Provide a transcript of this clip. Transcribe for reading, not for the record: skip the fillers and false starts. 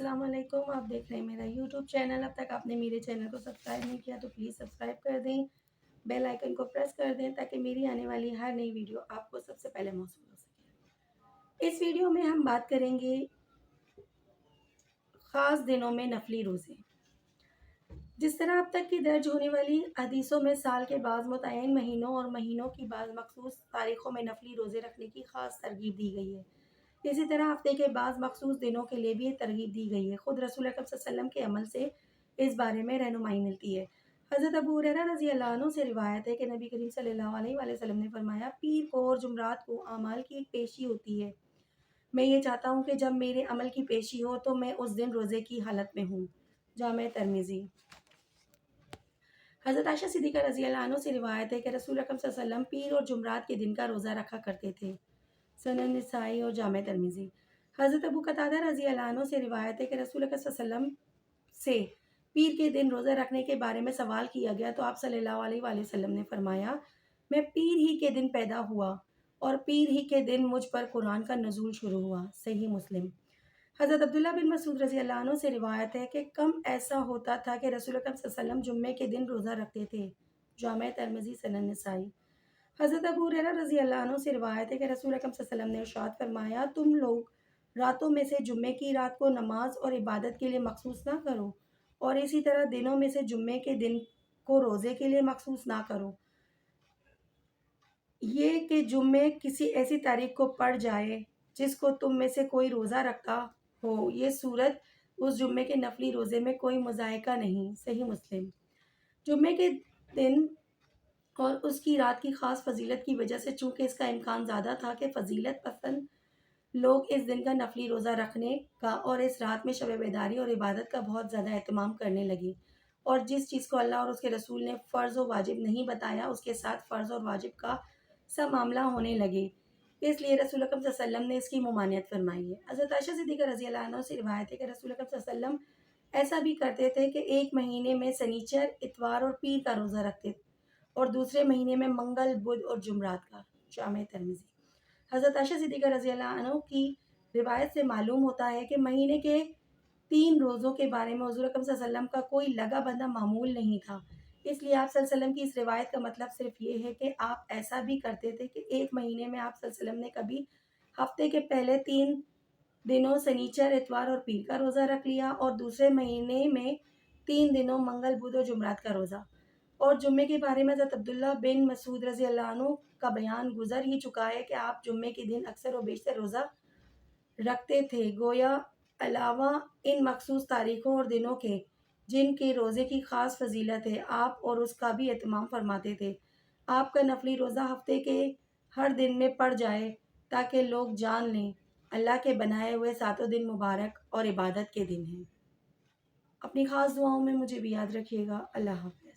السلام علیکم، آپ دیکھ رہے ہیں میرا یوٹیوب چینل۔ اب تک آپ نے میرے چینل کو سبسکرائب نہیں کیا تو پلیز سبسکرائب کر دیں، بیل آئیکن کو پریس کر دیں تاکہ میری آنے والی ہر نئی ویڈیو آپ کو سب سے پہلے موصول ہو سکے۔ اس ویڈیو میں ہم بات کریں گے خاص دنوں میں نفلی روزے۔ جس طرح اب تک کی درج ہونے والی حدیثوں میں سال کے بعض متعین مہینوں اور مہینوں کی بعض مخصوص تاریخوں میں نفلی روزے رکھنے کی خاص ترغیب دی گئی ہے، اسی طرح ہفتے کے بعض مخصوص دنوں کے لیے بھی یہ ترغیب دی گئی ہے۔ خود رسول اکرم صلی اللہ علیہ وسلم کے عمل سے اس بارے میں رہنمائی ملتی ہے۔ حضرت ابو ہریرہ رضی اللہ عنہ سے روایت ہے کہ نبی کریم صلی اللہ علیہ وآلہ وسلم نے فرمایا، پیر کو اور جمعرات کو اعمال کی ایک پیشی ہوتی ہے۔ میں یہ چاہتا ہوں کہ جب میرے عمل کی پیشی ہو تو میں اس دن روزے کی حالت میں ہوں۔ جامع ترمذی۔ حضرت عائشہ صدیقہ رضی اللہ عنہ سے روایت ہے کہ رسول اکرم صلی اللہ علیہ وسلم پیر اور جمعرات کے دن کا روزہ رکھا کرتے تھے۔ سنن نسائی اور جامع ترمذی۔ حضرت ابو قتادہ رضی اللہ عنہ سے روایت ہے کہ رسول اکرم صلی اللہ علیہ وسلم سے پیر کے دن روزہ رکھنے کے بارے میں سوال کیا گیا تو آپ صلی اللہ علیہ وآلہ وسلم نے فرمایا، میں پیر ہی کے دن پیدا ہوا اور پیر ہی کے دن مجھ پر قرآن کا نزول شروع ہوا۔ صحیح مسلم۔ حضرت عبداللہ بن مسعود رضی اللہ عنہ سے روایت ہے کہ کم ایسا ہوتا تھا کہ رسول اکرم صلی اللہ علیہ وسلم جمعے کے دن روزہ رکھتے تھے۔ جامع ترمذی، سنن نسائی۔ حضرت ابو ہریرہ رضی اللہ عنہ سے روایت ہے کہ رسول اکرم صلی اللہ علیہ وسلم نے ارشاد فرمایا، تم لوگ راتوں میں سے جمعے کی رات کو نماز اور عبادت کے لیے مخصوص نہ کرو، اور اسی طرح دنوں میں سے جمعے کے دن کو روزے کے لیے مخصوص نہ کرو، یہ کہ جمعے کسی ایسی تاریخ کو پڑ جائے جس کو تم میں سے کوئی روزہ رکھتا ہو، یہ صورت اس جمعے کے نفلی روزے میں کوئی مضائقہ نہیں۔ صحیح مسلم۔ جمعے کے دن اور اس کی رات کی خاص فضیلت کی وجہ سے چونکہ اس کا امکان زیادہ تھا کہ فضیلت پسند لوگ اس دن کا نفلی روزہ رکھنے کا اور اس رات میں شب بیداری اور عبادت کا بہت زیادہ اہتمام کرنے لگے، اور جس چیز کو اللہ اور اس کے رسول نے فرض و واجب نہیں بتایا اس کے ساتھ فرض اور واجب کا سا معاملہ ہونے لگے، اس لیے رسول اکرم صلی اللہ علیہ وسلم نے اس کی ممانعت فرمائی ہے۔ حضرت عائشہ صدیقہ رضی اللہ عنہ سے روایت ہے کہ رسول اکرم صلی اللہ علیہ وسلم ایسا بھی کرتے تھے کہ ایک مہینے میں سنیچر، اتوار اور پیر کا روزہ رکھتے اور دوسرے مہینے میں منگل، بدھ اور جمعرات کا۔ جامع ترمذی۔ حضرت عائشہ صدیقہ رضی اللہ عنہ کی روایت سے معلوم ہوتا ہے کہ مہینے کے 3 روزوں کے بارے میں حضور اکرم صلی اللہ علیہ وسلم کا کوئی لگا بندہ معمول نہیں تھا، اس لیے آپ صلی اللہ علیہ وسلم کی اس روایت کا مطلب صرف یہ ہے کہ آپ ایسا بھی کرتے تھے کہ ایک مہینے میں آپ صلی اللہ علیہ وسلم نے کبھی ہفتے کے پہلے 3 دنوں سنیچر، اتوار اور پیر کا روزہ رکھ لیا، اور دوسرے مہینے میں 3 دنوں منگل، بدھ اور جمعرات کا روزہ۔ اور جمعے کے بارے میں حضرت عبداللہ بن مسعود رضی اللہ عنہ کا بیان گزر ہی چکا ہے کہ آپ جمعے کے دن اکثر و بیشتر روزہ رکھتے تھے، گویا علاوہ ان مخصوص تاریخوں اور دنوں کے جن کے روزے کی خاص فضیلت ہے، آپ اور اس کا بھی اہتمام فرماتے تھے۔ آپ کا نفلی روزہ ہفتے کے ہر دن میں پڑ جائے تاکہ لوگ جان لیں اللہ کے بنائے ہوئے 7 دن مبارک اور عبادت کے دن ہیں۔ اپنی خاص دعاؤں میں مجھے بھی یاد رکھیے گا۔ اللہ حافظ۔